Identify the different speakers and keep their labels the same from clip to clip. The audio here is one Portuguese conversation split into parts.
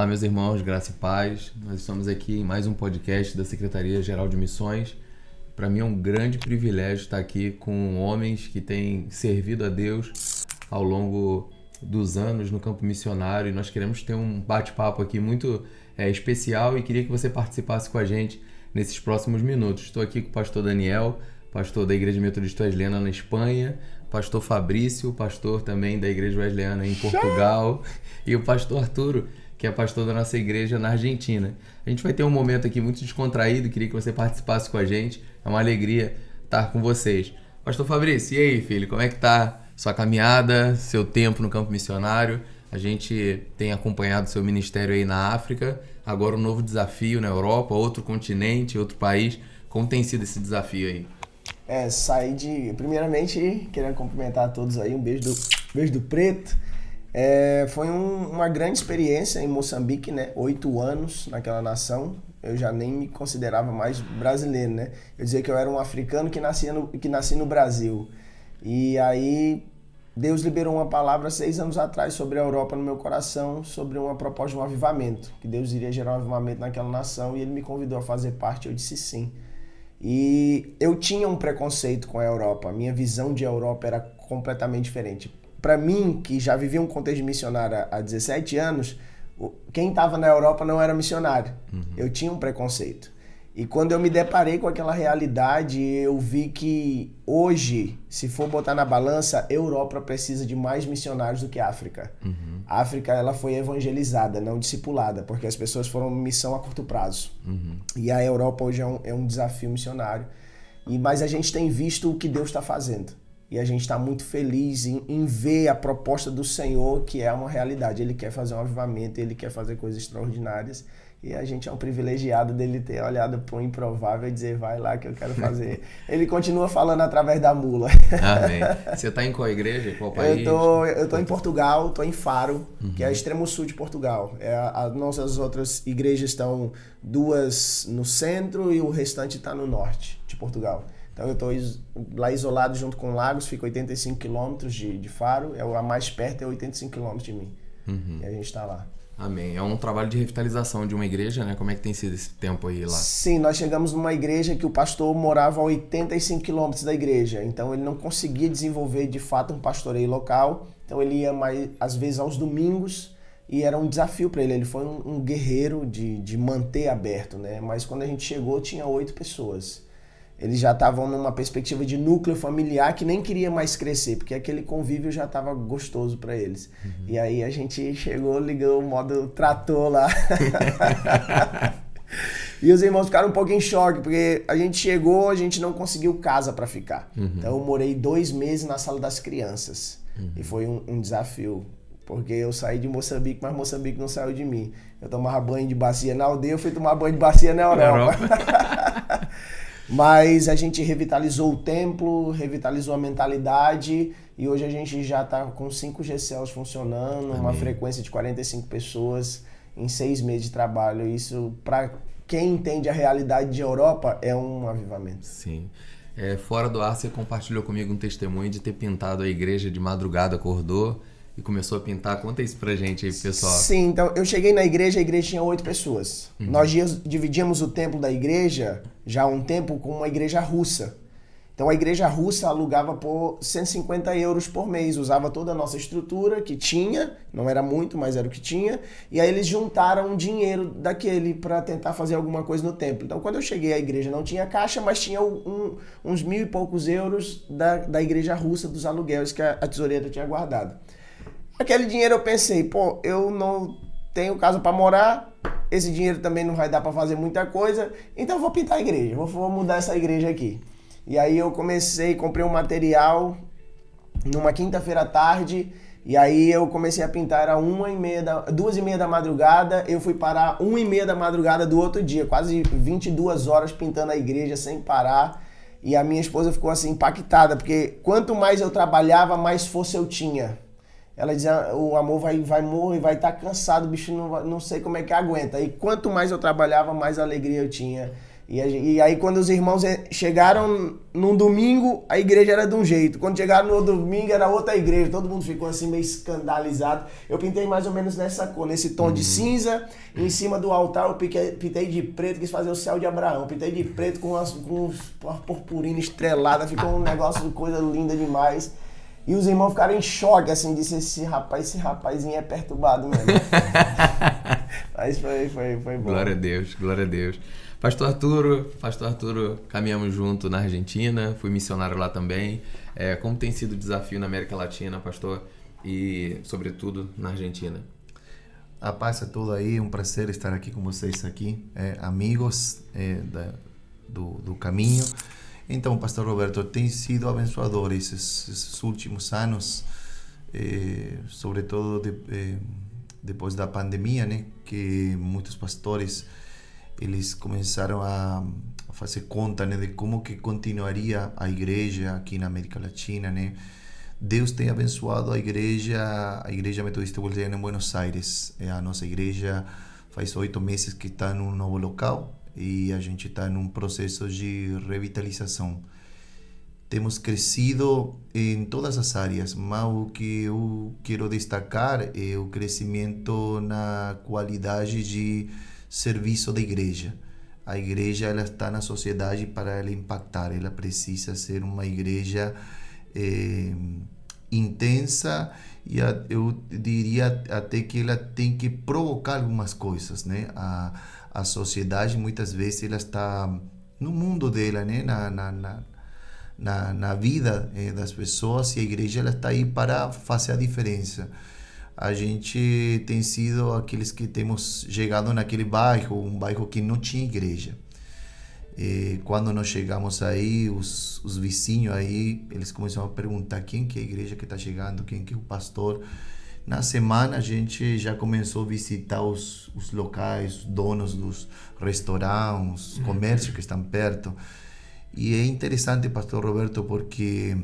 Speaker 1: Olá, meus irmãos, graça e paz. Nós estamos aqui em mais um podcast da Secretaria-Geral de Missões. Para mim é um grande privilégio estar aqui com homens que têm servido a Deus ao longo dos anos no campo missionário, e nós queremos ter um bate-papo aqui muito especial e queria que você participasse com a gente nesses próximos minutos. Estou aqui com o pastor Daniel, pastor da Igreja Metodista Wesleyana na Espanha, pastor Fabrício, pastor também da Igreja Wesleyana em Portugal, e o pastor Arturo, que é pastor da nossa igreja na Argentina. A gente vai ter um momento aqui muito descontraído, queria que você participasse com a gente, é uma alegria estar com vocês. Pastor Fabrício, e aí, filho, como é que tá sua caminhada, seu tempo no campo missionário? A gente tem acompanhado seu ministério aí na África, agora um novo desafio na Europa, outro continente, outro país. Como tem sido esse desafio aí?
Speaker 2: Primeiramente, querendo cumprimentar a todos aí, um beijo do preto. Foi uma grande experiência em Moçambique, né? 8 anos naquela nação. Eu já nem me considerava mais brasileiro, né? Eu dizia que eu era um africano que nasci no Brasil. E aí Deus liberou uma palavra 6 anos atrás sobre a Europa no meu coração, sobre uma proposta de um avivamento, que Deus iria gerar um avivamento naquela nação, e Ele me convidou a fazer parte, eu disse sim. E eu tinha um preconceito com a Europa, a minha visão de Europa era completamente diferente. Para mim, que já vivia um contexto missionário há 17 anos, quem estava na Europa não era missionário. Eu tinha um preconceito. E quando eu me deparei com aquela realidade, eu vi que hoje, se for botar na balança, a Europa precisa de mais missionários do que a África. A África, ela foi evangelizada, não discipulada, porque as pessoas foram missão a curto prazo. E a Europa hoje é um desafio missionário. Mas a gente tem visto o que Deus está fazendo. E a gente está muito feliz em ver a proposta do Senhor, que é uma realidade. Ele quer fazer um avivamento, Ele quer fazer coisas extraordinárias. E a gente é um privilegiado dele ter olhado para o improvável e dizer, vai lá que eu quero fazer. Ele continua falando através da mula.
Speaker 1: Amém. Você está em qual igreja? Qual país?
Speaker 2: Eu tô em Portugal, estou em Faro, que é extremo sul de Portugal. As nossas outras igrejas estão 2 no centro e o restante está no norte de Portugal. Então eu estou lá isolado junto com Lagos, fica 85 quilômetros de Faro, a mais perto é 85 quilômetros de mim. E a gente está lá.
Speaker 1: Amém. É um trabalho de revitalização de uma igreja, né? Como é que tem sido esse tempo aí lá?
Speaker 2: Sim, nós chegamos numa igreja que o pastor morava a 85 quilômetros da igreja, então ele não conseguia desenvolver de fato um pastoreio local, então ele ia mais, às vezes aos domingos, e era um desafio para ele. Ele foi um guerreiro de manter aberto, né? Mas quando a gente chegou tinha 8 pessoas. Eles já estavam numa perspectiva de núcleo familiar que nem queria mais crescer, porque aquele convívio já estava gostoso para eles. E aí a gente chegou, ligou o modo trator lá. E os irmãos ficaram um pouco em choque, porque a gente chegou, a gente não conseguiu casa para ficar. Então eu morei 2 meses na sala das crianças. E foi um desafio, porque eu saí de Moçambique, mas Moçambique não saiu de mim. Eu tomava banho de bacia na aldeia, eu fui tomar banho de bacia na Europa. Mas a gente revitalizou o templo, revitalizou a mentalidade, e hoje a gente já está com 5 GCLs funcionando, Amém. Uma frequência de 45 pessoas em 6 meses de trabalho. Isso, para quem entende a realidade de Europa, é um avivamento.
Speaker 1: Sim. Fora do ar, você compartilhou comigo um testemunho de ter pintado a igreja de madrugada, acordou e começou a pintar. Conta isso pra gente aí, pessoal.
Speaker 2: Sim, então eu cheguei na igreja, a igreja tinha 8 pessoas. Nós dividíamos o templo da igreja já há um tempo com uma igreja russa. Então a igreja russa alugava por 150 euros por mês, usava toda a nossa estrutura que tinha, não era muito, mas era o que tinha, e aí eles juntaram um dinheiro daquele para tentar fazer alguma coisa no templo. Então quando eu cheguei, a igreja não tinha caixa, mas tinha uns 1.000 e poucos euros da igreja russa, dos aluguéis que a tesoureira tinha guardado. Aquele dinheiro eu pensei, eu não tenho casa para morar, esse dinheiro também não vai dar para fazer muita coisa, então eu vou pintar a igreja, vou mudar essa igreja aqui. E aí eu comprei um material numa quinta-feira à tarde, e aí eu comecei a pintar, era 2h30 da madrugada, eu fui parar 1h30 da madrugada do outro dia, quase 22 horas pintando a igreja sem parar, e a minha esposa ficou assim impactada, porque quanto mais eu trabalhava, mais força eu tinha. Ela dizia, o amor vai morrer, vai estar cansado, o bicho não sei como é que aguenta. E quanto mais eu trabalhava, mais alegria eu tinha. E aí quando os irmãos chegaram num domingo, a igreja era de um jeito. Quando chegaram no outro domingo, era outra igreja. Todo mundo ficou assim meio escandalizado. Eu pintei mais ou menos nessa cor, nesse tom de cinza. E em cima do altar eu pintei de preto, quis fazer o céu de Abraão. Pintei de preto com uma purpurina estrelada. Ficou um negócio, coisa linda demais. E os irmãos ficaram em choque, assim, disse, esse rapazinho é perturbado mesmo. Mas foi bom.
Speaker 1: Glória a Deus, glória a Deus. Pastor Arturo, caminhamos junto na Argentina, fui missionário lá também. Como tem sido o desafio na América Latina, pastor, e sobretudo na Argentina?
Speaker 3: A paz a tudo aí, um prazer estar aqui com vocês aqui, amigos do caminho. Então, pastor Roberto, tem sido abençoador esses últimos anos, sobretudo depois da pandemia, né, que muitos pastores eles começaram a fazer conta, né, de como que continuaria a igreja aqui na América Latina, né? Deus tem abençoado a igreja Metodista Boliviana em Buenos Aires. A nossa igreja faz 8 meses que está num novo local e a gente está num processo de revitalização. Temos crescido em todas as áreas, mas o que eu quero destacar é o crescimento na qualidade de serviço da igreja. A igreja ela está na sociedade para ela impactar, ela precisa ser uma igreja intensa e eu diria até que ela tem que provocar algumas coisas, né? A sociedade muitas vezes ela está no mundo dela, né? Na vida das pessoas, e a igreja ela está aí para fazer a diferença. A gente tem sido aqueles que temos chegado naquele bairro, um bairro que não tinha igreja. Quando nós chegamos aí, os vizinhos aí, eles começaram a perguntar quem que é a igreja que está chegando, quem que é o pastor. Na semana a gente já começou a visitar os locais, os donos dos restaurantes, os comércios que estão perto. E é interessante, pastor Roberto, porque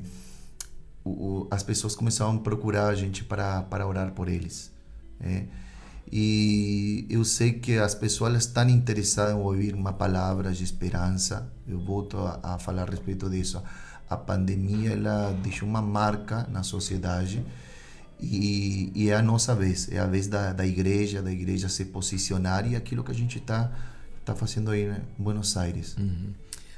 Speaker 3: as pessoas começaram a procurar a gente para orar por eles. E eu sei que as pessoas estão interessadas em ouvir uma palavra de esperança. Eu volto a falar a respeito disso. A pandemia ela deixou uma marca na sociedade e é a nossa vez. É a vez da igreja se posicionar, e aquilo que a gente está fazendo aí, né, em Buenos Aires.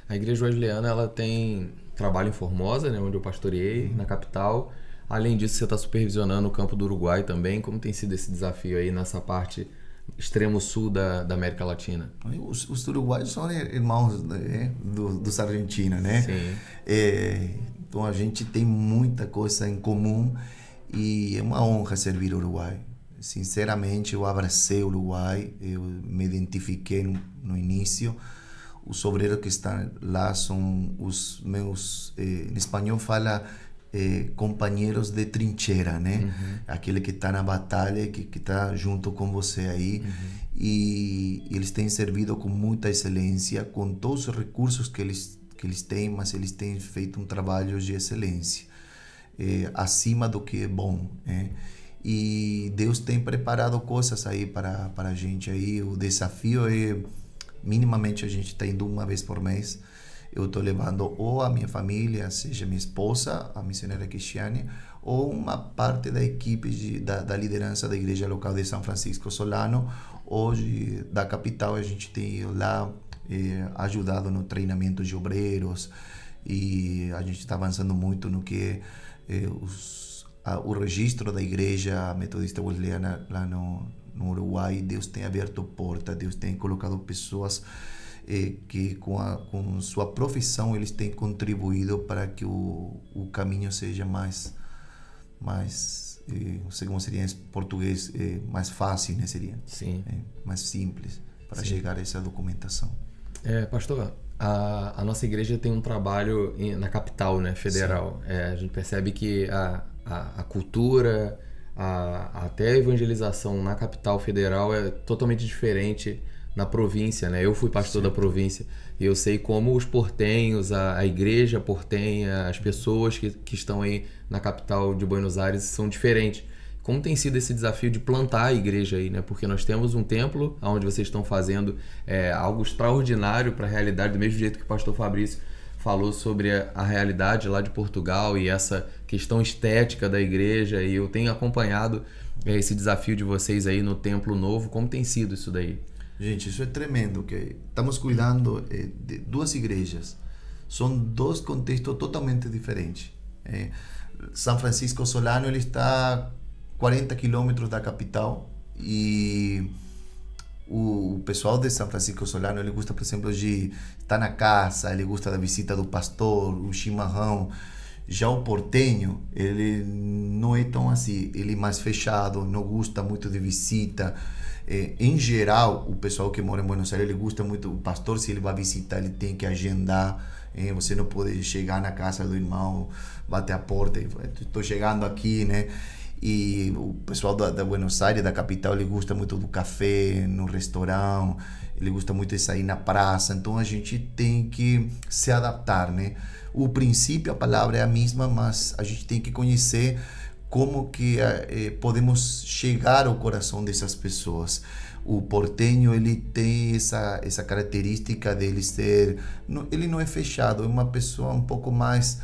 Speaker 1: A Igreja Wesleyana ela tem trabalho em Formosa, né, onde eu pastoreei, na capital. Além disso, você está supervisionando o campo do Uruguai também. Como tem sido esse desafio aí nessa parte extremo sul da América Latina?
Speaker 3: Os uruguaios são irmãos, né, dos argentinos, né?
Speaker 1: Sim.
Speaker 3: Então a gente tem muita coisa em comum e é uma honra servir o Uruguai. Sinceramente, eu abracei o Uruguai, eu me identifiquei no início. Os obreiros que estão lá são os meus, em espanhol fala companheiros de trincheira, né? Aquele que está na batalha, que está junto com você aí. E eles têm servido com muita excelência, com todos os recursos que eles têm, mas eles têm feito um trabalho de excelência, acima do que é bom, né? E Deus tem preparado coisas aí para a gente aí. O desafio é, minimamente a gente está indo uma vez por mês. Eu estou levando ou a minha família, seja minha esposa, a missionária Cristiane, ou uma parte da equipe da liderança da igreja local de São Francisco Solano. Hoje, da capital, a gente tem lá ajudado no treinamento de obreiros, e a gente está avançando muito no que o registro da igreja metodista wesleyana lá no Uruguai. Deus tem aberto porta, Deus tem colocado pessoas que com sua profissão eles têm contribuído para que o caminho seja mais não sei como seria em português, mais fácil, né? Seria
Speaker 1: Sim.
Speaker 3: Mais simples para
Speaker 1: Sim.
Speaker 3: chegar a essa documentação.
Speaker 1: Pastor, a nossa igreja tem um trabalho na capital, né, federal. A gente percebe que a cultura, até a evangelização na capital federal é totalmente diferente na província, né? Eu fui pastor da província e eu sei como os portenhos, a igreja portenha, as pessoas que estão aí na capital de Buenos Aires são diferentes. como tem sido esse desafio de plantar a igreja aí, né? Porque nós temos um templo onde vocês estão fazendo algo extraordinário para a realidade, do mesmo jeito que o pastor Fabrício falou sobre a realidade lá de Portugal e essa questão estética da igreja, e eu tenho acompanhado esse desafio de vocês aí no Templo Novo. Como tem sido isso daí?
Speaker 3: Gente, isso é tremendo, que estamos cuidando de duas igrejas. São dois contextos totalmente diferentes. São Francisco Solano, ele está a 40 quilômetros da capital, e o pessoal de São Francisco Solano, ele gosta, por exemplo, de estar na casa, ele gosta da visita do pastor, o chimarrão. Já o portenho, ele não é tão assim, ele é mais fechado, não gosta muito de visita. Em geral, o pessoal que mora em Buenos Aires, ele gosta muito, o pastor, se ele vai visitar, ele tem que agendar. Você não pode chegar na casa do irmão, bater a porta e estou chegando aqui, né? E o pessoal da Buenos Aires, da capital, ele gosta muito do café, no restaurante, ele gosta muito de sair na praça. Então a gente tem que se adaptar, né? O princípio, a palavra é a mesma, mas a gente tem que conhecer como que podemos chegar ao coração dessas pessoas. O portenho, ele tem essa característica dele ser... Ele não é fechado, é uma pessoa um pouco mais...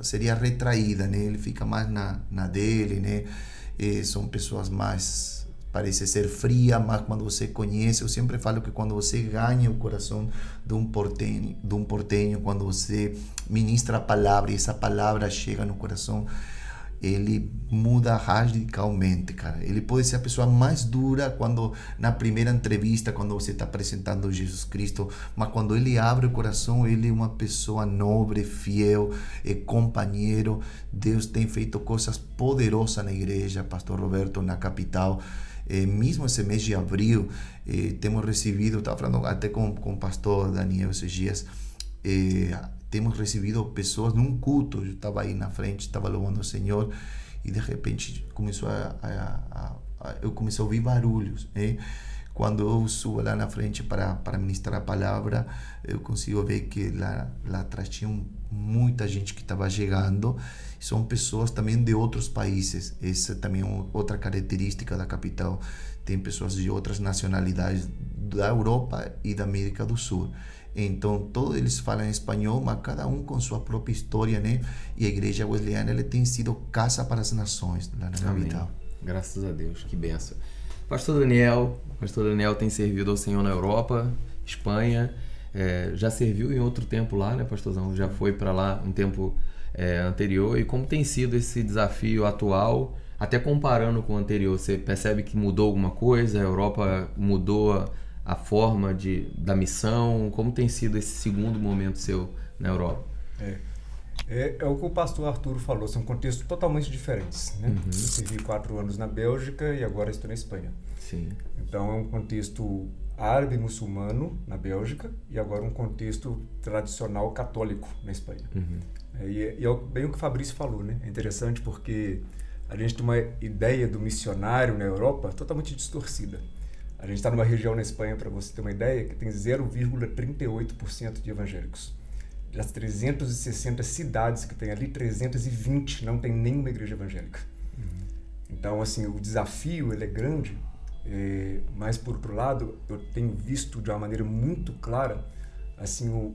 Speaker 3: seria retraída, né? Ele fica mais na dele, né? São pessoas mais... Parece ser fria, mas quando você conhece... Eu sempre falo que quando você ganha o coração de um portenho, quando você ministra a palavra e essa palavra chega no coração, ele muda radicalmente, cara. Ele pode ser a pessoa mais dura na primeira entrevista, quando você está apresentando Jesus Cristo, mas quando ele abre o coração, ele é uma pessoa nobre, fiel, companheiro. Deus tem feito coisas poderosas na igreja, Pastor Roberto, na capital. Mesmo esse mês de abril, temos recebido, estava falando até com o pastor Daniel esses dias, temos recebido pessoas num culto. Eu estava aí na frente, estava louvando o Senhor, e de repente eu comecei a ouvir barulhos. Quando eu subo lá na frente para ministrar a palavra, eu consigo ver que lá atrás tinha muita gente que estava chegando. São pessoas também de outros países. Essa também é outra característica da capital. Tem pessoas de outras nacionalidades da Europa e da América do Sul. Então, todos eles falam espanhol, mas cada um com sua própria história, né? E a igreja wesleyana, ela tem sido casa para as nações lá na capital.
Speaker 1: Graças a Deus, que benção. Pastor Daniel tem servido ao Senhor na Europa, Espanha, já serviu em outro tempo lá, né, pastorzão? Já foi para lá um tempo anterior. E como tem sido esse desafio atual, até comparando com o anterior? Você percebe que mudou alguma coisa? A Europa mudou a forma da missão? Como tem sido esse segundo momento seu na Europa?
Speaker 4: É o que o pastor Arturo falou, são contextos totalmente diferentes, né? Eu servi 4 anos na Bélgica e agora estou na Espanha.
Speaker 1: Sim.
Speaker 4: Então é um contexto árabe muçulmano na Bélgica e agora um contexto tradicional católico na Espanha. E é bem o que o Fabrício falou, né? É interessante porque a gente tem uma ideia do missionário na Europa totalmente distorcida. A gente está numa região na Espanha, para você ter uma ideia, que tem 0,38% de evangélicos. Das 360 cidades que tem ali, 320 não tem nenhuma igreja evangélica. Então, assim, o desafio ele é grande, mas, por outro lado, eu tenho visto de uma maneira muito clara, assim, o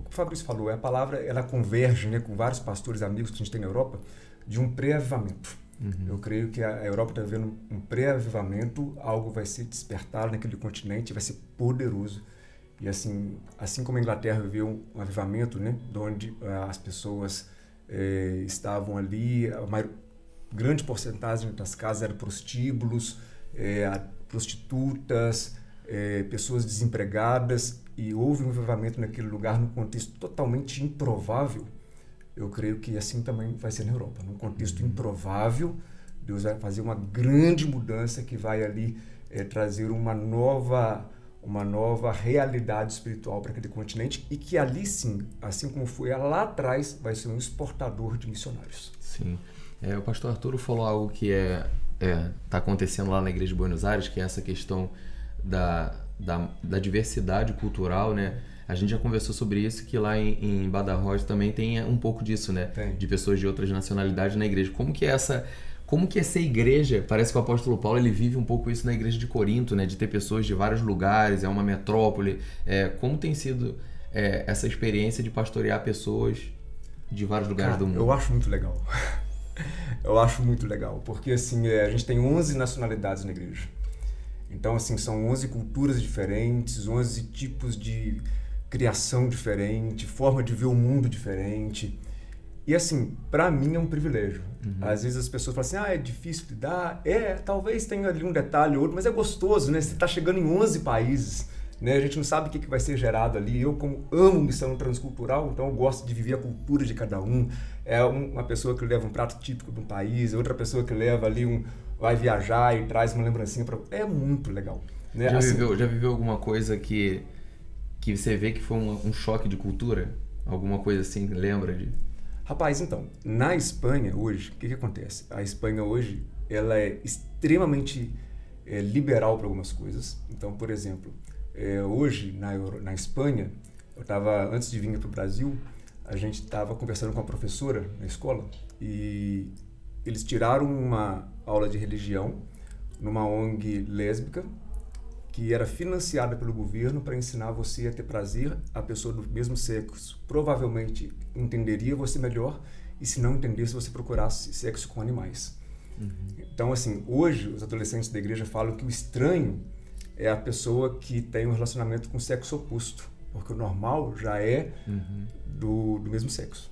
Speaker 4: que o Fabrício falou, a palavra, ela converge, né, com vários pastores amigos que a gente tem na Europa, de um pré-avivamento. Eu creio que a Europa está vivendo um pré-avivamento, algo vai ser despertado naquele continente, vai ser poderoso. E assim como a Inglaterra viveu um avivamento, né, onde as pessoas estavam ali, grande porcentagem das casas eram prostíbulos, prostitutas, pessoas desempregadas, e houve um avivamento naquele lugar num contexto totalmente improvável. Eu creio que assim também vai ser na Europa. Num contexto improvável, Deus vai fazer uma grande mudança que vai ali trazer uma nova realidade espiritual para aquele continente, e que ali sim, assim como foi lá atrás, vai ser um exportador de missionários.
Speaker 1: Sim. O pastor Arturo falou algo que está acontecendo lá na Igreja de Buenos Aires, que é essa questão da diversidade cultural, né? A gente já conversou sobre isso, que lá em Badajoz também tem um pouco disso, né? Tem. De pessoas de outras nacionalidades na igreja. Como que é Como que é ser igreja? Parece que o apóstolo Paulo ele vive um pouco isso na igreja de Corinto, né? De ter pessoas de vários lugares, é uma metrópole. Como tem sido essa experiência de pastorear pessoas de vários lugares do mundo?
Speaker 4: Eu acho muito legal. Eu acho muito legal, porque assim, a gente tem 11 nacionalidades na igreja. Então, assim, são 11 culturas diferentes, 11 tipos de criação diferente, forma de ver o mundo diferente. E assim, para mim é um privilégio. Às vezes as pessoas falam assim, é difícil lidar. Talvez tenha ali um detalhe ou outro, mas é gostoso, né? Você está chegando em 11 países, né? A gente não sabe o que vai ser gerado ali. Eu, como amo missão transcultural, então eu gosto de viver a cultura de cada um. É uma pessoa que leva um prato típico de um país, outra pessoa que leva ali vai viajar e traz uma lembrancinha para... É muito legal. Né?
Speaker 1: Já viveu alguma coisa que você vê que foi um choque de cultura? Alguma coisa assim, lembra de...
Speaker 4: Rapaz, então, na Espanha hoje, o que acontece? A Espanha hoje, ela é extremamente liberal para algumas coisas. Então, por exemplo, hoje na Espanha, antes de vir para o Brasil, a gente estava conversando com a professora na escola e eles tiraram uma aula de religião numa ONG lésbica que era financiada pelo governo para ensinar você a ter prazer. A pessoa do mesmo sexo provavelmente entenderia você melhor e se não entendesse, você procurasse sexo com animais. Então, assim, hoje os adolescentes da igreja falam que o estranho é a pessoa que tem um relacionamento com o sexo oposto, porque o normal já é do mesmo sexo.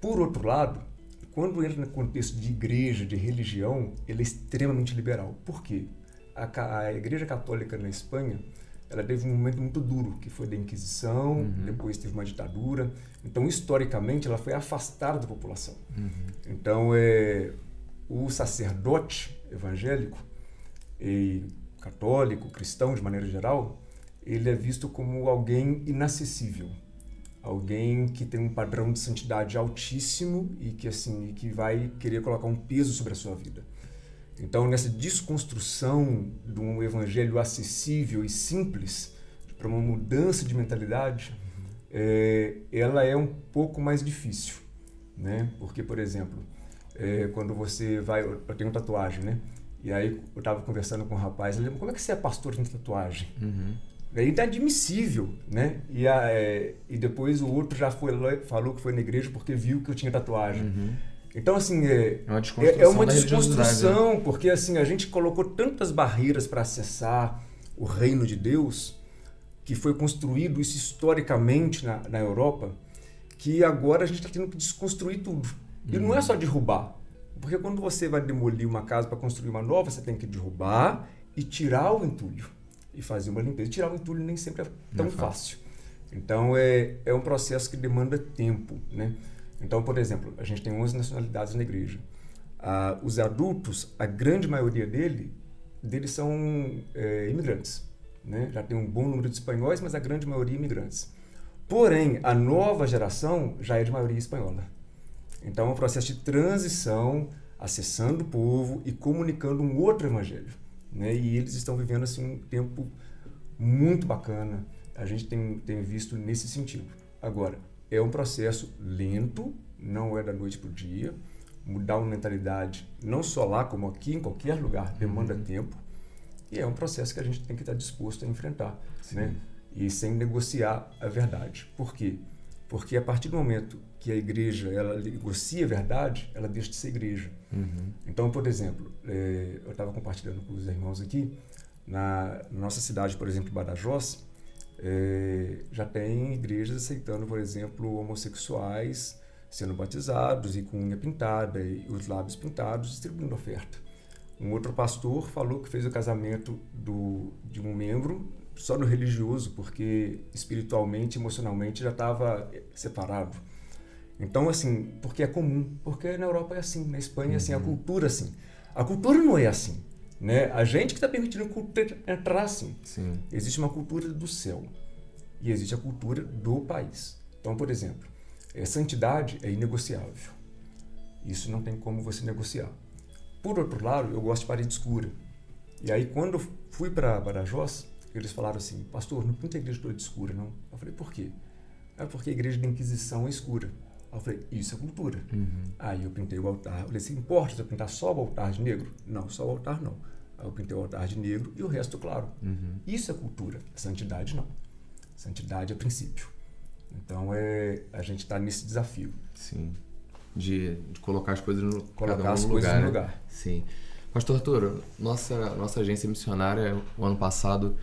Speaker 4: Por outro lado, quando entra no contexto de igreja, de religião, ele é extremamente liberal. Por quê? A Igreja Católica na Espanha, ela teve um momento muito duro, que foi da Inquisição, depois teve uma ditadura. Então, historicamente, ela foi afastada da população. Então, o sacerdote evangélico, e católico, cristão de maneira geral, ele é visto como alguém inacessível. Alguém que tem um padrão de santidade altíssimo e que vai querer colocar um peso sobre a sua vida. Então, nessa desconstrução de um evangelho acessível e simples para uma mudança de mentalidade, ela é um pouco mais difícil, né? Porque, por exemplo, quando você vai... Eu tenho tatuagem, né? E aí eu estava conversando com um rapaz, ele falou, como é que você é pastor de tatuagem? Daí é admissível, né? E depois o outro já falou que foi na igreja porque viu que eu tinha tatuagem. Então, assim, é uma desconstrução, porque assim, a gente colocou tantas barreiras para acessar o reino de Deus, que foi construído isso historicamente na Europa, que agora a gente está tendo que desconstruir tudo. E não é só derrubar, porque quando você vai demolir uma casa para construir uma nova, você tem que derrubar e tirar o entulho e fazer uma limpeza. Tirar o entulho nem sempre é tão fácil. Então, é um processo que demanda tempo, né? Então, por exemplo, a gente tem 11 nacionalidades na igreja. Os adultos, a grande maioria deles são imigrantes, né? Já tem um bom número de espanhóis, mas a grande maioria imigrantes. Porém, a nova geração já é de maioria espanhola. Então, é um processo de transição, acessando o povo e comunicando um outro evangelho, né? E eles estão vivendo assim, um tempo muito bacana. A gente tem visto nesse sentido. Agora, é um processo lento, não é da noite para o dia. Mudar uma mentalidade, não só lá como aqui, em qualquer lugar, demanda tempo. E é um processo que a gente tem que estar disposto a enfrentar, né? E sem negociar a verdade. Por quê? Porque a partir do momento que a igreja ela negocia a verdade, ela deixa de ser igreja. Então, por exemplo, eu estava compartilhando com os irmãos aqui, na nossa cidade, por exemplo, Badajoz, já tem igrejas aceitando, por exemplo, homossexuais sendo batizados e com unha pintada e os lábios pintados, distribuindo oferta. Um outro pastor falou que fez o casamento de um membro só no religioso, porque espiritualmente, emocionalmente já estava separado. Então, assim, porque é comum, porque na Europa é assim, na Espanha é assim, a cultura é assim. A cultura não é assim, né? A gente que está permitindo a cultura entrar assim.
Speaker 1: Sim.
Speaker 4: Existe uma cultura do céu e existe a cultura do país. Então, por exemplo, santidade é inegociável. Isso não tem como você negociar. Por outro lado, eu gosto de parede escura. E aí, quando eu fui para Badajoz, eles falaram assim, pastor, não pinta a igreja toda escura, não. Eu falei, por quê? Porque a igreja da Inquisição é escura. Aí eu falei, isso é cultura. Aí eu pintei o altar. Eu falei assim, importa se eu pintar só o altar de negro? Não, só o altar não. Aí eu pintei o altar de negro e o resto claro. Isso é cultura. Santidade não. Santidade é princípio. Então a gente está nesse desafio.
Speaker 1: Sim. De colocar as coisas no,
Speaker 4: Colocar as coisas no lugar.
Speaker 1: Né? Sim. Pastor Arturo, nossa agência missionária, o ano passado,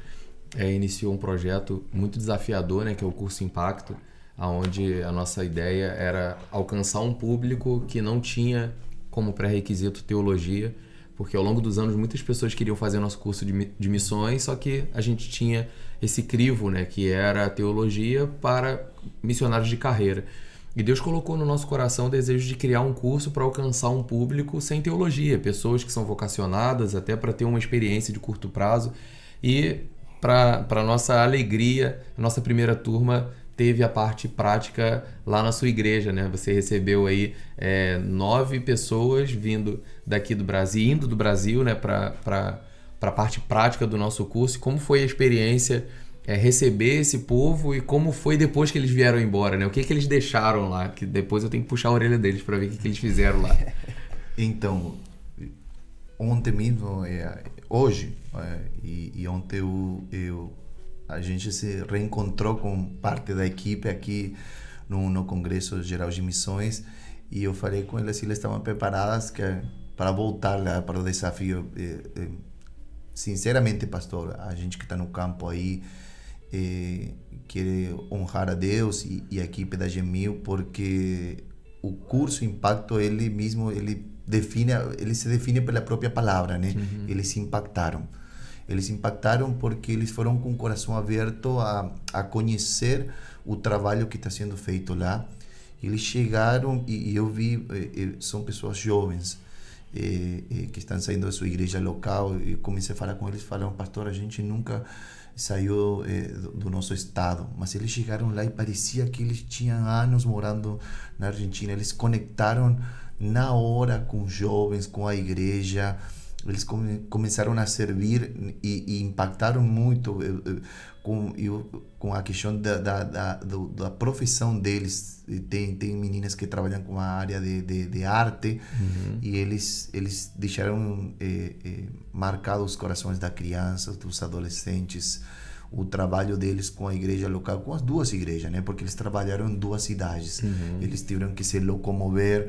Speaker 1: iniciou um projeto muito desafiador, né, que é o Curso Impacto, onde a nossa ideia era alcançar um público que não tinha como pré-requisito teologia, porque ao longo dos anos muitas pessoas queriam fazer nosso curso de missões, só que a gente tinha esse crivo, né, que era a teologia para missionários de carreira. E Deus colocou no nosso coração o desejo de criar um curso para alcançar um público sem teologia, pessoas que são vocacionadas até para ter uma experiência de curto prazo. E para nossa alegria, a nossa primeira turma teve a parte prática lá na sua igreja, né? Você recebeu aí 9 pessoas vindo daqui do Brasil, indo do Brasil, né, para a parte prática do nosso curso. E como foi a experiência receber esse povo e como foi depois que eles vieram embora, né? O que eles deixaram lá? Que depois eu tenho que puxar a orelha deles para ver o que eles fizeram lá.
Speaker 3: Então, ontem mesmo, hoje, e ontem a gente se reencontrou com parte da equipe aqui no Congresso Geral de Missões e eu falei com eles se eles estavam preparadas para voltar lá para o desafio. Sinceramente, pastor, a gente que está no campo aí quer honrar a Deus e a equipe da Gemil, porque o curso Impacto, ele se define pela própria palavra, né? Eles impactaram porque eles foram com o coração aberto a conhecer o trabalho que está sendo feito lá. Eles chegaram e eu vi, são pessoas jovens que estão saindo da sua igreja local, e comecei a falar com eles, falaram, pastor, a gente nunca saiu do nosso estado, mas eles chegaram lá e parecia que eles tinham anos morando na Argentina. Eles conectaram na hora com jovens, com a igreja. Eles começaram a servir e impactaram muito com a questão da profissão deles. Tem meninas que trabalham com a área de arte, e eles deixaram marcados os corações das crianças, dos adolescentes, o trabalho deles com a igreja local, com as duas igrejas, né? Porque eles trabalharam em 2 cidades. Eles tiveram que se locomover,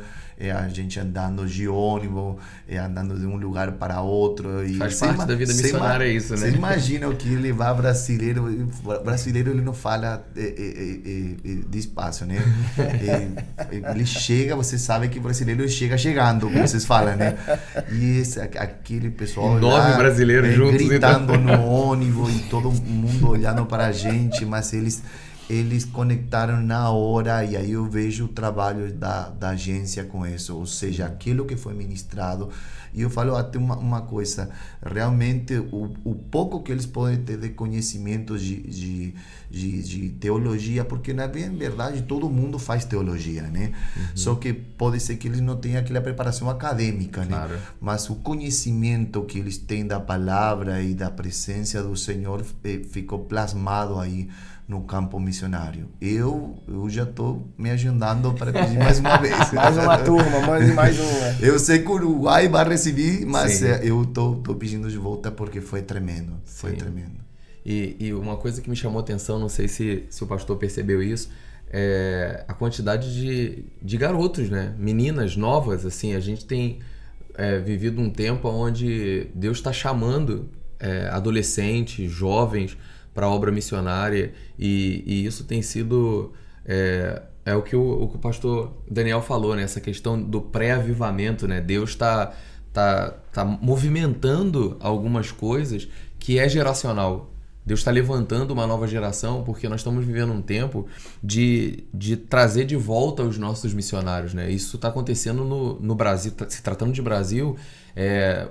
Speaker 3: a gente andando de ônibus, andando de um lugar para outro. E
Speaker 1: faz parte da vida missionária isso, né?
Speaker 3: Você imagina o que levar brasileiro ele não fala despacio, né? Ele chega, você sabe que o brasileiro chega chegando, como vocês falam, né? E aquele pessoal
Speaker 1: 9
Speaker 3: lá,
Speaker 1: brasileiros juntos,
Speaker 3: gritando
Speaker 1: então.
Speaker 3: no ônibus e todo mundo olhando para a gente, mas eles conectaram na hora, e aí eu vejo o trabalho da agência com isso, ou seja, aquilo que foi ministrado. E eu falo até uma coisa, realmente o pouco que eles podem ter de conhecimento de teologia, porque na verdade todo mundo faz teologia, né? Só que pode ser que eles não tenham aquela preparação acadêmica, né?
Speaker 1: Claro.
Speaker 3: Mas o conhecimento que eles têm da palavra e da presença do Senhor ficou plasmado aí no campo missionário. Eu já estou me agendando para pedir mais uma vez.
Speaker 2: Mais uma turma, mais uma.
Speaker 3: Eu sei que o Uruguai vai receber, mas
Speaker 1: Sim.
Speaker 3: eu estou pedindo de volta porque foi tremendo. Foi
Speaker 1: Sim.
Speaker 3: tremendo.
Speaker 1: E uma coisa que me chamou a atenção, não sei se o pastor percebeu isso, é a quantidade de garotos, né? Meninas novas, assim. A gente tem vivido um tempo onde Deus está chamando adolescentes, jovens, para a obra missionária, e isso tem sido o que o pastor Daniel falou, né? Essa questão do pré-avivamento, né? Deus está movimentando algumas coisas que é geracional. Deus está levantando uma nova geração, porque nós estamos vivendo um tempo de trazer de volta os nossos missionários, né? Isso está acontecendo no Brasil. Se tratando de Brasil,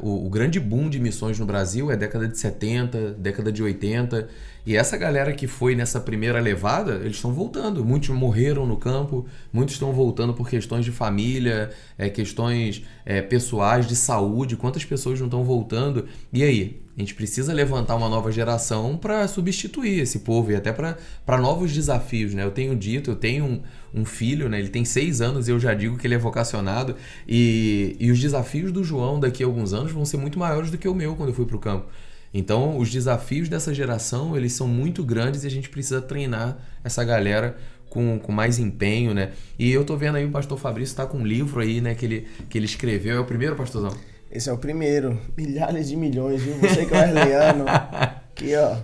Speaker 1: o grande boom de missões no Brasil é década de 70, década de 80, e essa galera que foi nessa primeira levada, eles estão voltando. Muitos morreram no campo, muitos estão voltando por questões de família, questões pessoais, de saúde. Quantas pessoas não estão voltando? E aí? A gente precisa levantar uma nova geração para substituir esse povo e até para novos desafios, né? Eu tenho um filho, né? Ele tem 6 anos e eu já digo que ele é vocacionado e os desafios do João daqui a alguns anos vão ser muito maiores do que o meu quando eu fui para o campo. Então, os desafios dessa geração, eles são muito grandes e a gente precisa treinar essa galera com mais empenho, né? E eu tô vendo aí o pastor Fabrício tá com um livro aí, né, que ele escreveu. É o primeiro, pastorzão?
Speaker 2: Esse é o primeiro. Milhares de milhões, viu? Você que é o arleano. Aqui, ó.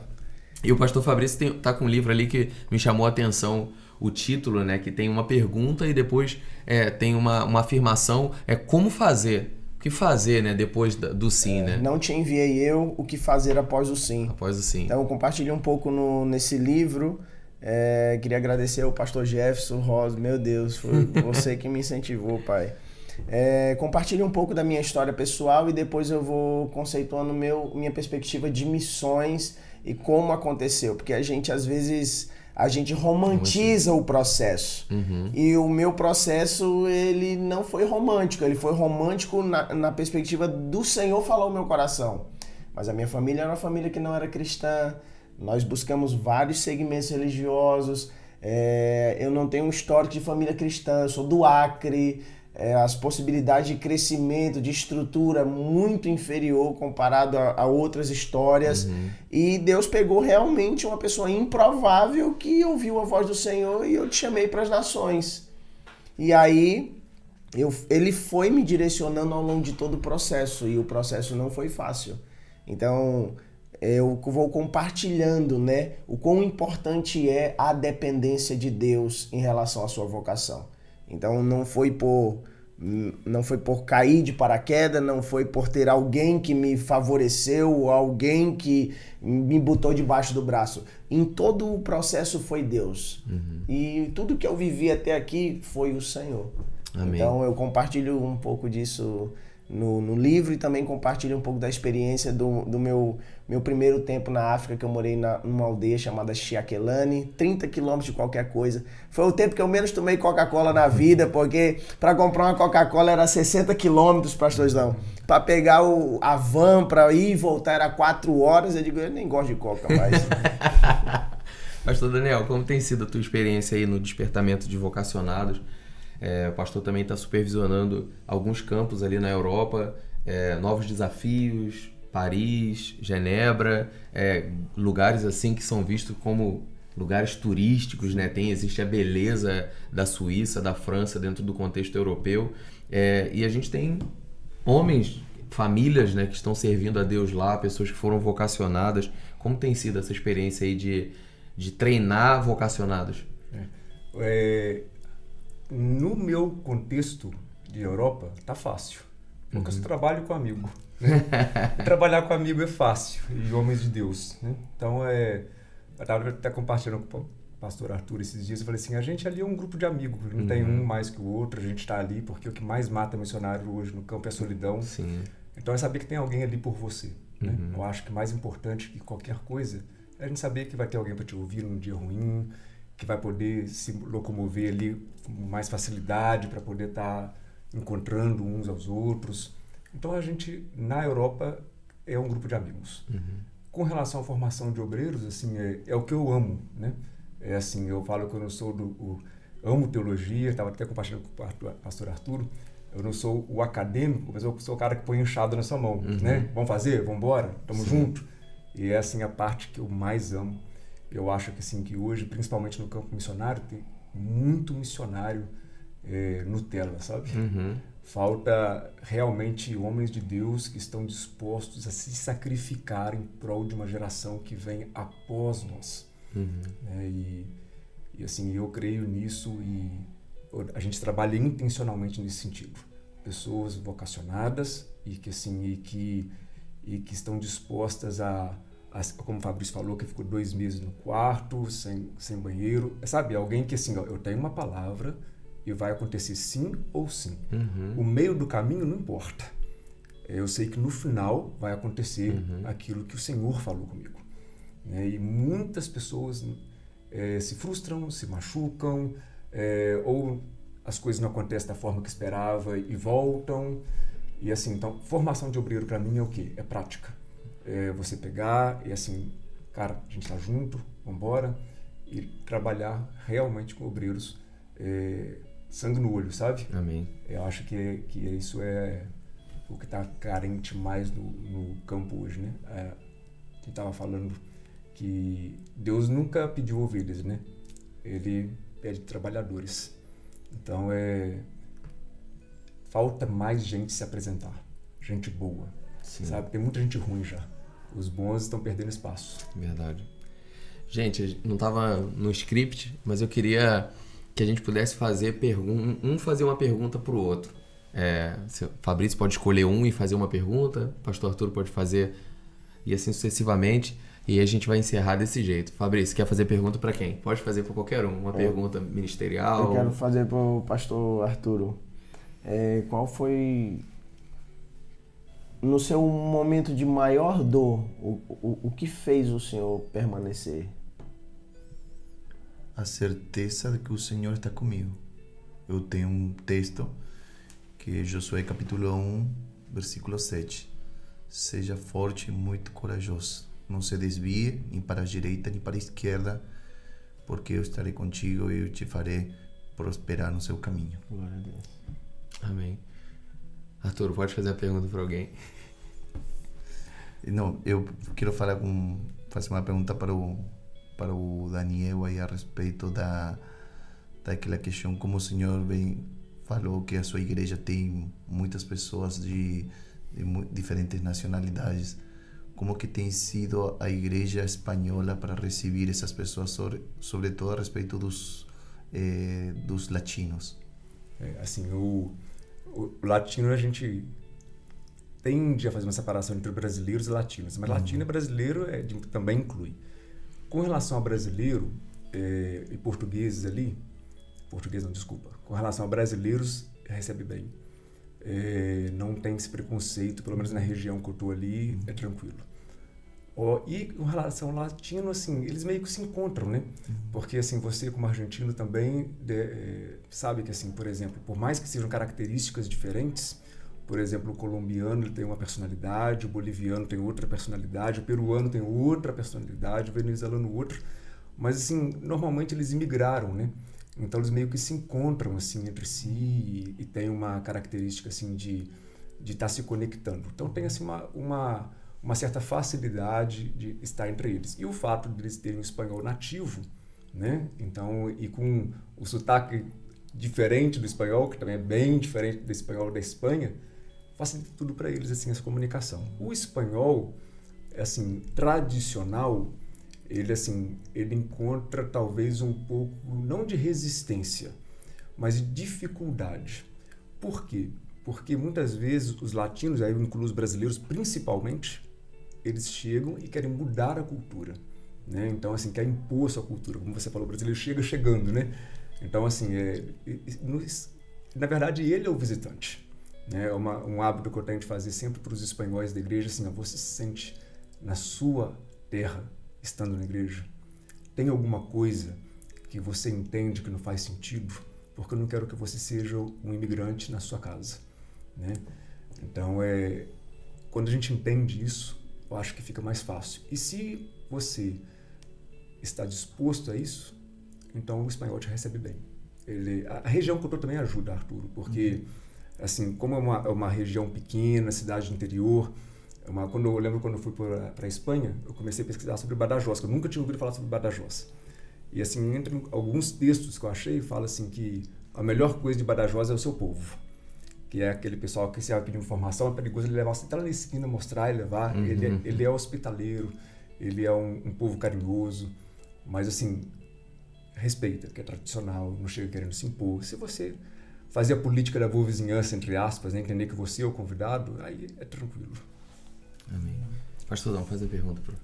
Speaker 1: E o pastor Fabrício tá com um livro ali que me chamou a atenção, o título, né? Que tem uma pergunta e depois tem uma afirmação. Como fazer? O que fazer, né? Depois do sim, né?
Speaker 2: Não te enviei eu, o que fazer após o sim.
Speaker 1: Após o sim.
Speaker 2: Então, eu compartilhei um pouco nesse livro. Queria agradecer ao pastor Jefferson Rosa. Meu Deus, foi você que me incentivou, pai. Compartilhe um pouco da minha história pessoal e depois eu vou conceituando minha perspectiva de missões e como aconteceu, porque a gente às vezes romantiza o processo. E o meu processo, ele não foi romântico, ele foi romântico na perspectiva do Senhor falar ao meu coração. Mas a minha família era uma família que não era cristã, nós buscamos vários segmentos religiosos, eu não tenho um histórico de família cristã, eu sou do Acre. As possibilidades de crescimento, de estrutura muito inferior comparado a outras histórias. E Deus pegou realmente uma pessoa improvável que ouviu a voz do Senhor e eu te chamei para as nações. E aí ele foi me direcionando ao longo de todo o processo e o processo não foi fácil. Então eu vou compartilhando, né, o quão importante é a dependência de Deus em relação à sua vocação. Então não foi por cair de paraquedas, não foi por ter alguém que me favoreceu, alguém que me botou debaixo do braço. Em todo o processo foi Deus. E tudo que eu vivi até aqui foi o Senhor. Amém. Então eu compartilho um pouco disso no livro e também compartilho um pouco da experiência do meu primeiro tempo na África, que eu morei numa aldeia chamada Chiakelani, 30 quilômetros de qualquer coisa. Foi o tempo que eu menos tomei Coca-Cola na vida, porque para comprar uma Coca-Cola era 60 quilômetros, pastorzão. Para pegar a van para ir e voltar era 4 horas. Eu digo, eu nem gosto de Coca mais.
Speaker 1: Pastor Daniel, como tem sido a tua experiência aí no despertamento de vocacionados? O pastor também está supervisionando alguns campos ali na Europa, novos desafios, Paris, Genebra, lugares assim que são vistos como lugares turísticos, né? Existe a beleza da Suíça, da França dentro do contexto europeu, e a gente tem homens, famílias, né, que estão servindo a Deus lá, pessoas que foram vocacionadas. Como tem sido essa experiência aí de treinar vocacionados?
Speaker 4: No meu contexto de Europa, tá fácil, porque eu só trabalho com amigo, né? Trabalhar com amigo é fácil, e homens de Deus, né? Então, eu estava até compartilhando com o pastor Arthur esses dias, eu falei assim, a gente ali é um grupo de amigos, não tem um mais que o outro, a gente está ali porque o que mais mata missionário hoje no campo é a solidão.
Speaker 1: Sim.
Speaker 4: Então, é saber que tem alguém ali por você, né? Eu acho que mais importante que qualquer coisa é a gente saber que vai ter alguém para te ouvir num dia ruim, que vai poder se locomover ali com mais facilidade para poder estar encontrando uns aos outros. Então a gente, na Europa, é um grupo de amigos. Com relação à formação de obreiros, assim, é o que eu amo, né? Assim, eu falo que eu não sou amo teologia, estava até compartilhando com o pastor Arturo, eu não sou o acadêmico, mas eu sou o cara que põe enxada na sua mão, né? Vamos fazer? Vamos embora? Tamo junto? E é, assim, a parte que eu mais amo. Eu acho que, assim, que hoje, principalmente no campo missionário, tem muito missionário Nutella, sabe? Falta realmente homens de Deus que estão dispostos a se sacrificar em prol de uma geração que vem após nós. E assim, eu creio nisso e a gente trabalha intencionalmente nesse sentido. Pessoas vocacionadas e que, assim, e que estão dispostas como o Fabrício falou, que ficou 2 meses no quarto, sem banheiro. Sabe, alguém que, assim, eu tenho uma palavra e vai acontecer sim ou sim. O meio do caminho não importa. Eu sei que no final vai acontecer aquilo que o Senhor falou comigo. E muitas pessoas se frustram, se machucam, ou as coisas não acontecem da forma que esperava e voltam. E assim, então, formação de obreiro para mim é o quê? É prática. você pegar e assim, cara, a gente tá junto, vambora, e trabalhar realmente com obreiros sangue no olho, sabe?
Speaker 1: Amém.
Speaker 4: Eu acho que isso é o que está carente mais no campo hoje, né? A gente estava falando que Deus nunca pediu ovelhas, né? Ele pede trabalhadores. Então, falta mais gente se apresentar. Gente boa,
Speaker 1: Sim.
Speaker 4: sabe? Tem muita gente ruim já. Os bons estão perdendo espaço.
Speaker 1: Verdade. Gente, não estava no script, mas eu queria que a gente pudesse fazer fazer uma pergunta pro outro. Fabrício pode escolher um e fazer uma pergunta, pastor Arturo pode fazer, e assim sucessivamente, e a gente vai encerrar desse jeito. Fabrício, quer fazer pergunta para quem? Pode fazer para qualquer um, uma pergunta ministerial.
Speaker 2: Eu quero fazer pro pastor Arturo. Qual foi, no seu momento de maior dor, o que fez o Senhor permanecer?
Speaker 3: A certeza de que o Senhor está comigo. Eu tenho um texto que é Josué capítulo 1, versículo 7. Seja forte e muito corajoso. Não se desvie nem para a direita nem para a esquerda, porque eu estarei contigo e eu te farei prosperar no seu caminho.
Speaker 2: Glória a Deus.
Speaker 1: Amém. Arturo, pode fazer a pergunta para alguém?
Speaker 3: Não, eu quero fazer uma pergunta para o Daniel aí a respeito daquela questão, como o Senhor falou que a sua igreja tem muitas pessoas de diferentes nacionalidades. Como que tem sido a igreja espanhola para receber essas pessoas, sobretudo a respeito dos latinos?
Speaker 4: Assim, o latino, a gente tende a fazer uma separação entre brasileiros e latinos, mas latino e brasileiro também inclui. Com relação a brasileiro e portugueses ali, com relação a brasileiros, recebe bem. Não tem esse preconceito, pelo menos na região que eu estou ali, é tranquilo. E com relação ao latino, assim, eles meio que se encontram, né? Porque, assim, você como argentino também sabe que, assim, por exemplo, por mais que sejam características diferentes, por exemplo, o colombiano ele tem uma personalidade, o boliviano tem outra personalidade, o peruano tem outra personalidade, o venezuelano outra, mas, assim, normalmente eles imigraram, né? Então, eles meio que se encontram, assim, entre si e tem uma característica, assim, de estar se conectando. Então, tem, assim, uma certa facilidade de estar entre eles. E o fato de eles terem um espanhol nativo, né? Então, e com o sotaque diferente do espanhol, que também é bem diferente do espanhol da Espanha, facilita tudo para eles, assim, essa comunicação. O espanhol, assim, tradicional, ele encontra talvez um pouco, não de resistência, mas de dificuldade. Por quê? Porque muitas vezes os latinos, aí eu incluo os brasileiros principalmente, eles chegam e querem mudar a cultura, né? Então, assim, quer impor sua cultura. Como você falou, o brasileiro chega chegando, né? Então, assim, na verdade, ele é o visitante, né? É um hábito que eu tenho de fazer sempre para os espanhóis da igreja, assim, você se sente na sua terra, estando na igreja? Tem alguma coisa que você entende que não faz sentido? Porque eu não quero que você seja um imigrante na sua casa, né? Então, quando a gente entende isso, eu acho que fica mais fácil. E se você está disposto a isso, então o espanhol te recebe bem. A região que eu estou também ajuda, Arturo, porque, assim, como é uma região pequena, cidade do interior, eu lembro quando eu fui para a Espanha, eu comecei a pesquisar sobre Badajoz, que eu nunca tinha ouvido falar sobre Badajoz. E, assim, entre alguns textos que eu achei, fala assim que a melhor coisa de Badajoz é o seu povo. Que é aquele pessoal que você vai pedir informação, é perigoso ele levar, você entrar na esquina, mostrar e levar. Ele é hospitaleiro, ele é um povo carinhoso, mas, assim, respeita, que é tradicional, não chega querendo se impor. Se você fazer a política da boa vizinhança, entre aspas, né, entender que você é o convidado, aí é tranquilo.
Speaker 1: Amém. Pastorzão, faz a pergunta, pro.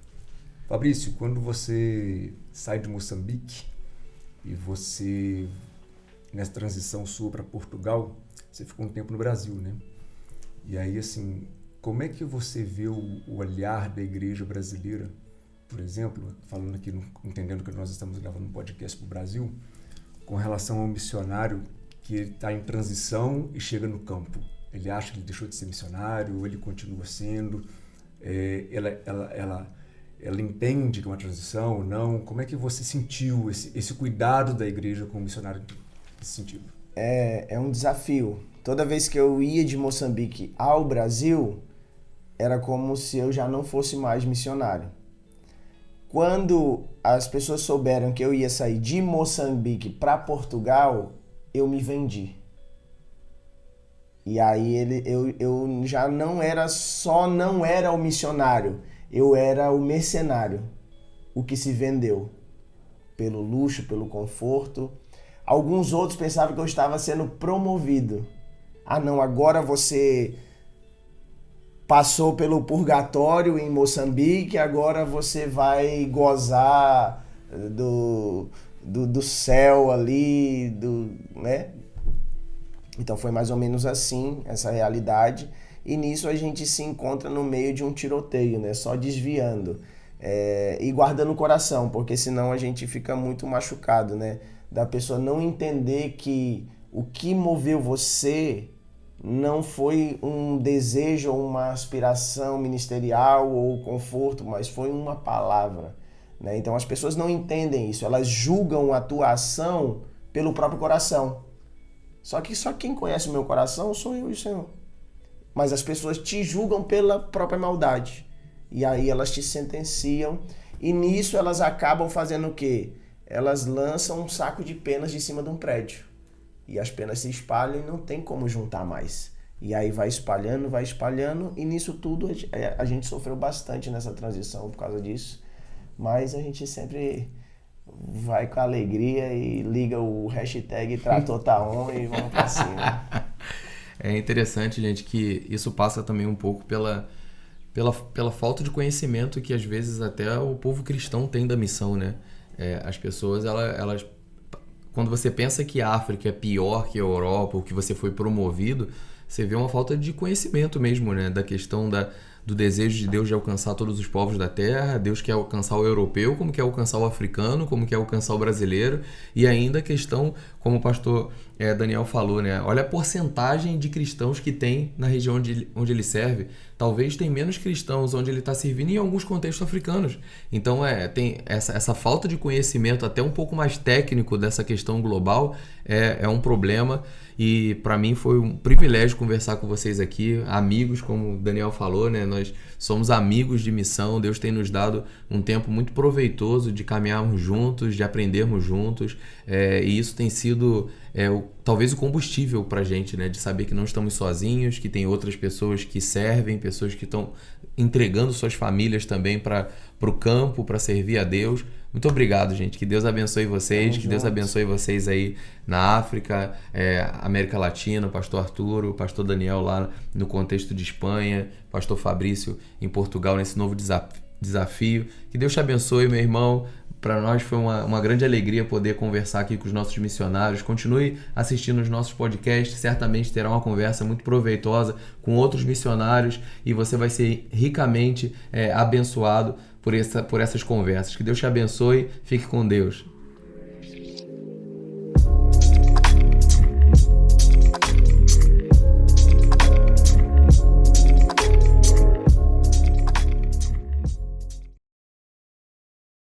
Speaker 4: Fabrício, quando você sai de Moçambique e você, nessa transição sua para Portugal, você ficou um tempo no Brasil, né? E aí, assim, como é que você vê o olhar da igreja brasileira, por exemplo, falando aqui, entendendo que nós estamos gravando um podcast para o Brasil, com relação ao missionário que está em transição e chega no campo? Ele acha que ele deixou de ser missionário ou ele continua sendo? ela entende que é uma transição ou não? Como é que você sentiu esse cuidado da igreja com o missionário nesse sentido?
Speaker 2: É um desafio. Toda vez que eu ia de Moçambique ao Brasil, era como se eu já não fosse mais missionário. Quando as pessoas souberam que eu ia sair de Moçambique para Portugal, eu me vendi. E aí eu já não era o missionário, eu era o mercenário, o que se vendeu pelo luxo, pelo conforto. Alguns outros pensavam que eu estava sendo promovido. Ah não, agora você passou pelo purgatório em Moçambique, agora você vai gozar do céu ali, né? Então foi mais ou menos assim, essa realidade. E nisso a gente se encontra no meio de um tiroteio, né? Só desviando. E guardando o coração, porque senão a gente fica muito machucado, né? Da pessoa não entender que o que moveu você não foi um desejo ou uma aspiração ministerial ou conforto, mas foi uma palavra, né? Então as pessoas não entendem isso, elas julgam a tua ação pelo próprio coração. Só que só quem conhece o meu coração sou eu e o Senhor. Mas as pessoas te julgam pela própria maldade. E aí elas te sentenciam. E nisso elas acabam fazendo o quê? Elas lançam um saco de penas de cima de um prédio. E as penas se espalham e não tem como juntar mais. E aí vai espalhando. E nisso tudo a gente sofreu bastante nessa transição por causa disso. Mas a gente sempre vai com alegria e liga o hashtag Trator Tá On e vamos pra cima.
Speaker 1: É interessante, gente, que isso passa também um pouco pela falta de conhecimento que às vezes até o povo cristão tem da missão, né? As pessoas, elas quando você pensa que a África é pior que a Europa, ou que você foi promovido, você vê uma falta de conhecimento mesmo, né? Da questão do desejo de Deus de alcançar todos os povos da terra. Deus quer alcançar o europeu, como quer alcançar o africano, como quer alcançar o brasileiro. E ainda a questão, como o pastor Daniel falou, né? Olha a porcentagem de cristãos que tem na região onde ele serve. Talvez tem menos cristãos onde ele está servindo em alguns contextos africanos. Então tem essa falta de conhecimento até um pouco mais técnico dessa questão global é um problema. E para mim foi um privilégio conversar com vocês aqui, amigos, como o Daniel falou, né? Nós somos amigos de missão. Deus tem nos dado um tempo muito proveitoso de caminharmos juntos, de aprendermos juntos, e isso tem sido talvez o combustível para a gente, né? De saber que não estamos sozinhos, que tem outras pessoas que servem, pessoas que estão entregando suas famílias também para o campo, para servir a Deus. Muito obrigado, gente. Que Deus abençoe vocês, que Deus abençoe vocês aí na África, América Latina, o pastor Arturo, o pastor Daniel lá no contexto de Espanha, o pastor Fabrício em Portugal nesse novo desafio. Que Deus te abençoe, meu irmão. Para nós foi uma grande alegria poder conversar aqui com os nossos missionários. Continue assistindo os nossos podcasts, certamente terá uma conversa muito proveitosa com outros missionários e você vai ser ricamente abençoado por essas conversas. Que Deus te abençoe, fique com Deus.